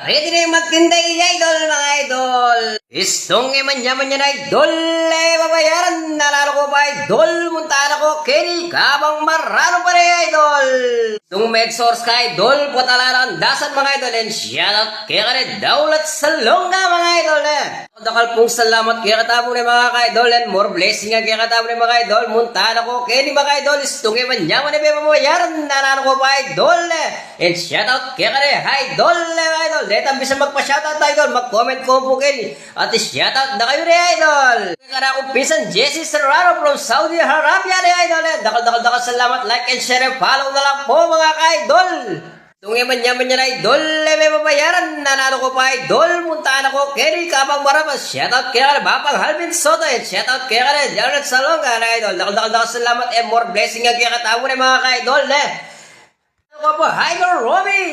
Ready na yung magtinday, idol, mga idol. Istong yaman-yaman yan, idol. Babayaran, nalalo ko pa, idol. Muntahan ako, Kenny, kabang marano pa rin, idol. Itong med-source ka, idol. Putala ng dasan, mga idol. And shoutout kaya ka rin, daulat sa longga, mga idol. Dakal pong salamat kaya katabo ni mga ka-idol. And more blessing nga kaya katabo ni mga idol. Muntahan ako, Kenny, mga idol. Istong yaman-yaman na babayaran, nalalo ko pa, idol. And shoutout kaya ka rin, idol, mga idol. Dito, bisa magpa-shoutout, idol. Mag-comment ko po, Kenny. At shoutout na kayo rin, idol. Kaya akong pinsan Jesse Serrano from Saudi Arabia rin, idol. Dakal salamat. Like and share and follow na lang po, mga ka-idol. Itong yaman-yaman yan, idol. May babayaran. Nanalo ko pa, idol. Muntaan ako, Kenny Kabang Maramas. Shoutout kaya ka rin, Bapang Halvin Soto. And shoutout kaya ka rin, Jared Salonga, idol. Dakal salamat and more blessing nga kaya katamo rin, mga ka-idol. Ako po, Idol Robby.